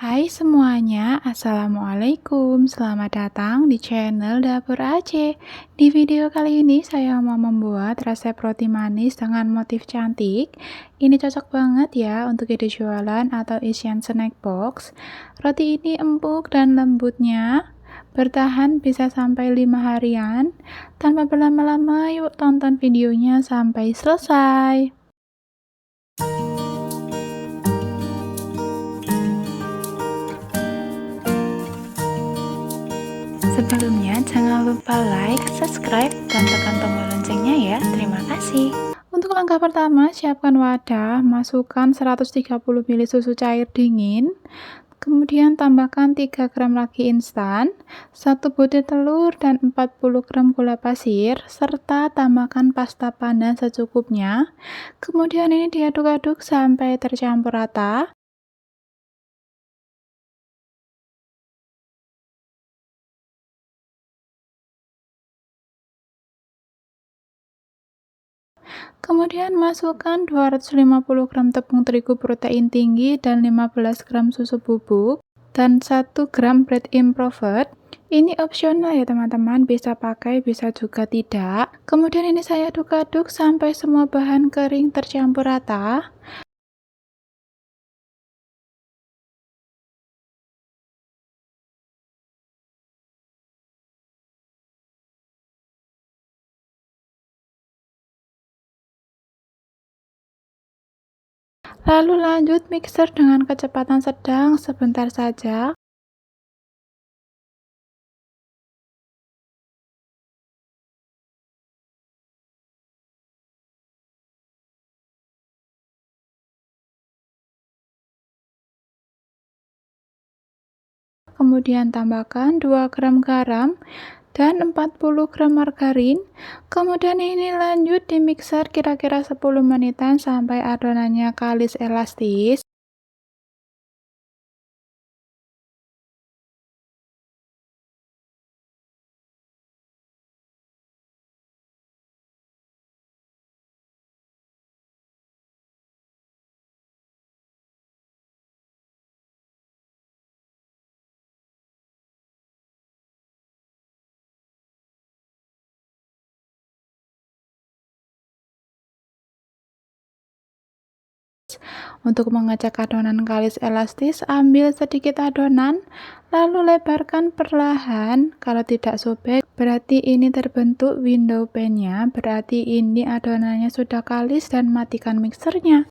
Hai semuanya, Assalamualaikum. Selamat datang di channel Dapur Aceh. Di video kali ini saya mau membuat resep roti manis dengan motif cantik. Ini cocok banget ya untuk ide jualan atau isian snack box. Roti ini empuk dan lembutnya, bertahan bisa sampai 5 harian. Tanpa berlama-lama, yuk tonton videonya sampai selesai. Sebelumnya, jangan lupa like, subscribe, dan tekan tombol loncengnya ya. Terima kasih. Untuk langkah pertama, siapkan wadah, masukkan 130 ml susu cair dingin, kemudian tambahkan 3 gram ragi instan, 1 butir telur, dan 40 gram gula pasir, serta tambahkan pasta pandan secukupnya. Kemudian ini diaduk-aduk sampai tercampur rata. Kemudian masukkan 250 gram tepung terigu protein tinggi dan 15 gram susu bubuk dan 1 gram bread improved. Ini opsional ya teman-teman, bisa pakai bisa juga tidak. Kemudian ini saya aduk-aduk sampai semua bahan kering tercampur rata. Lalu lanjut mixer dengan kecepatan sedang sebentar saja. Kemudian tambahkan 2 gram garam dan 40 gram margarin. Kemudian ini lanjut di mixer kira-kira 10 menitan sampai adonannya kalis elastis. Untuk mengecek adonan kalis elastis, ambil sedikit adonan, lalu lebarkan perlahan. Kalau tidak sobek, berarti ini terbentuk window pane-nya, berarti ini adonannya sudah kalis dan matikan mixernya.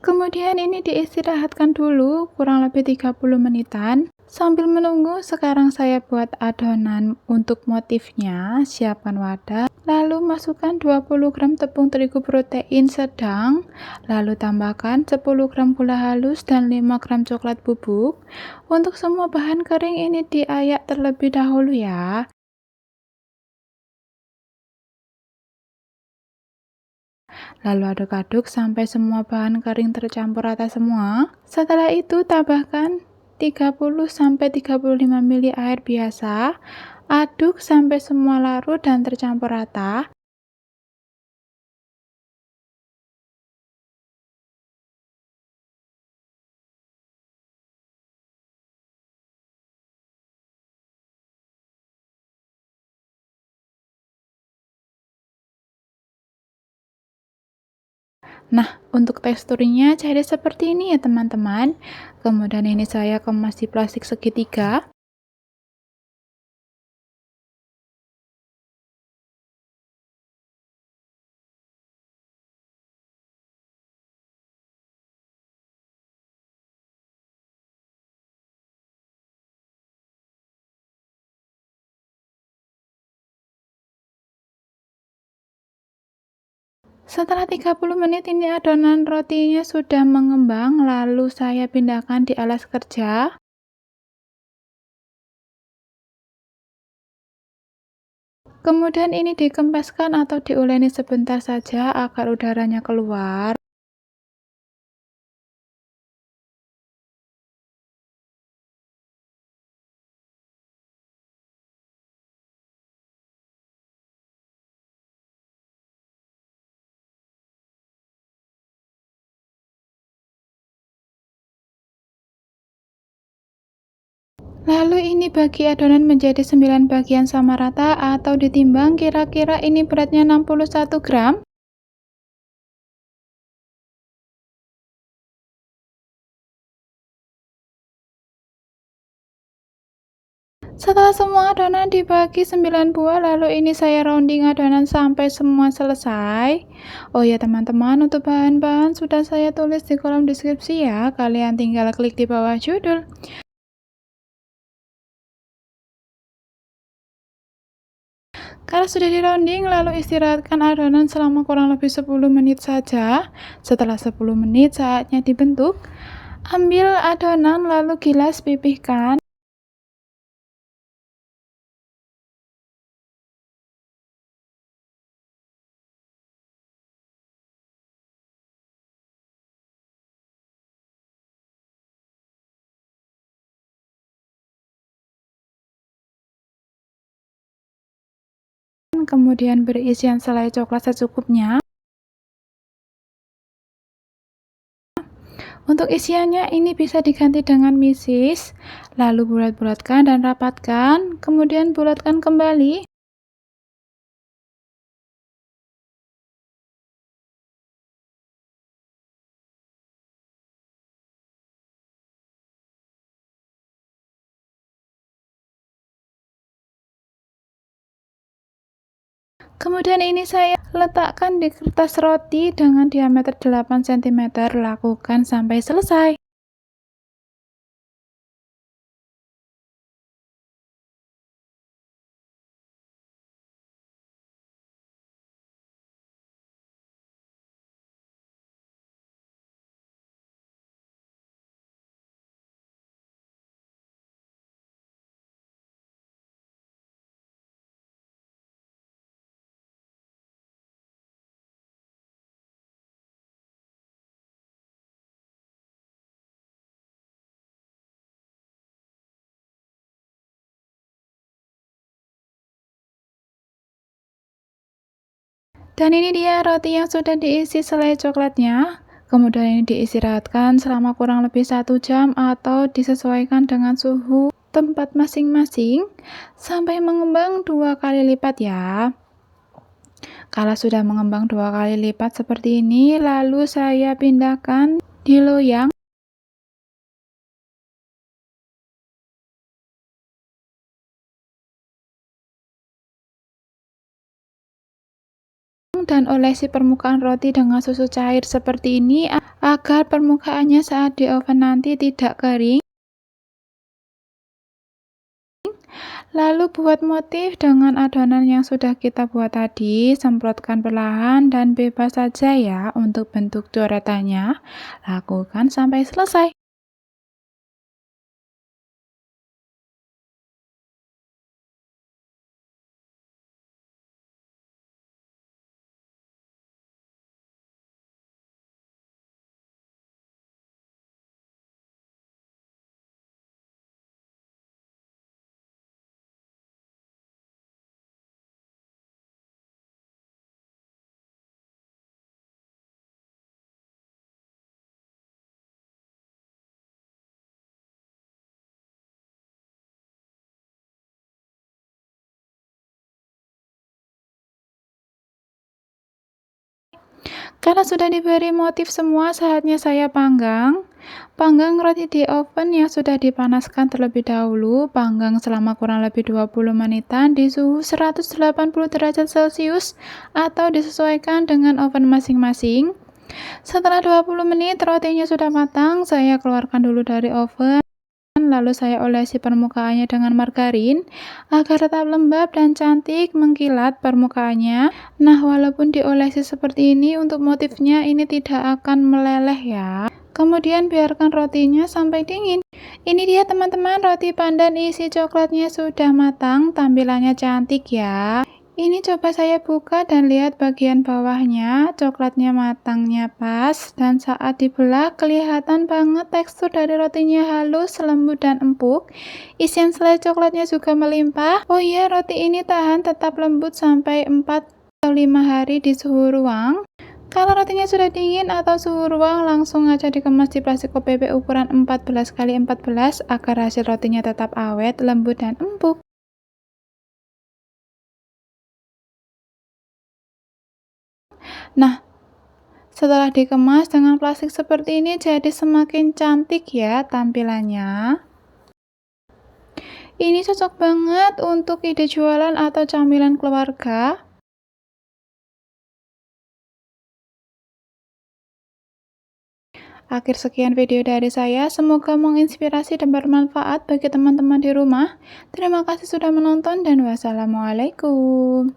Kemudian ini diistirahatkan dulu kurang lebih 30 menitan. Sambil menunggu, sekarang saya buat adonan untuk motifnya. Siapkan wadah, lalu masukkan 20 gram tepung terigu protein sedang, lalu tambahkan 10 gram gula halus dan 5 gram coklat bubuk. Untuk semua bahan kering ini diayak terlebih dahulu ya. Lalu aduk-aduk sampai semua bahan kering tercampur rata semua. Setelah itu tambahkan 30–35 ml air biasa. Aduk sampai semua larut dan tercampur rata. Nah, untuk teksturnya jadi seperti ini ya teman-teman. Kemudian ini saya kemas di plastik segitiga. Setelah 30 menit ini adonan rotinya sudah mengembang, lalu saya pindahkan di alas kerja. Kemudian ini dikempeskan atau diuleni sebentar saja agar udaranya keluar. Lalu ini bagi adonan menjadi 9 bagian sama rata atau ditimbang, kira-kira ini beratnya 61 gram. Setelah semua adonan dibagi 9 buah, lalu ini saya rounding adonan sampai semua selesai. Oh ya teman-teman, untuk bahan-bahan sudah saya tulis di kolom deskripsi ya, kalian tinggal klik di bawah judul. Kalau sudah di rounding, lalu istirahatkan adonan selama kurang lebih 10 menit saja. Setelah 10 menit, saatnya dibentuk. Ambil adonan lalu gilas, pipihkan. Kemudian beri isian selai coklat secukupnya. Untuk isiannya ini bisa diganti dengan misis, lalu bulat-bulatkan dan rapatkan, kemudian bulatkan kembali. Kemudian ini saya letakkan di kertas roti dengan diameter 8 cm, lakukan sampai selesai. Dan ini dia roti yang sudah diisi selai coklatnya. Kemudian ini diistirahatkan selama kurang lebih 1 jam atau disesuaikan dengan suhu tempat masing-masing sampai mengembang 2 kali lipat ya. Kalau sudah mengembang 2 kali lipat seperti ini, lalu saya pindahkan di loyang. Dan olesi permukaan roti dengan susu cair seperti ini agar permukaannya saat di oven nanti tidak kering. Lalu buat motif dengan adonan yang sudah kita buat tadi, semprotkan perlahan dan bebas saja ya untuk bentuk coretannya. Lakukan sampai selesai. Karena sudah diberi motif semua, saatnya saya panggang. Panggang roti di oven yang sudah dipanaskan terlebih dahulu. Panggang selama kurang lebih 20 menitan di suhu 180 derajat Celcius atau disesuaikan dengan oven masing-masing. Setelah 20 menit rotinya sudah matang, saya keluarkan dulu dari oven. Lalu saya olesi permukaannya dengan margarin agar tetap lembab dan cantik mengkilat permukaannya. Nah, walaupun diolesi seperti ini, untuk motifnya ini tidak akan meleleh ya. Kemudian biarkan rotinya sampai dingin. Ini dia teman-teman, roti pandan isi coklatnya sudah matang, tampilannya cantik ya. Ini coba saya buka dan lihat bagian bawahnya, coklatnya matangnya pas, dan saat dibelah kelihatan banget tekstur dari rotinya halus, lembut, dan empuk. Isian selai coklatnya juga melimpah. Oh iya, roti ini tahan tetap lembut sampai 4 atau 5 hari di suhu ruang. Kalau rotinya sudah dingin atau suhu ruang, langsung aja dikemas di plastik OPP ukuran 14 x 14 agar hasil rotinya tetap awet, lembut, dan empuk. Nah, setelah dikemas dengan plastik seperti ini jadi semakin cantik ya tampilannya. Ini cocok banget untuk ide jualan atau camilan keluarga. Akhir sekian video dari saya, semoga menginspirasi dan bermanfaat bagi teman-teman di rumah. Terima kasih sudah menonton dan wassalamualaikum.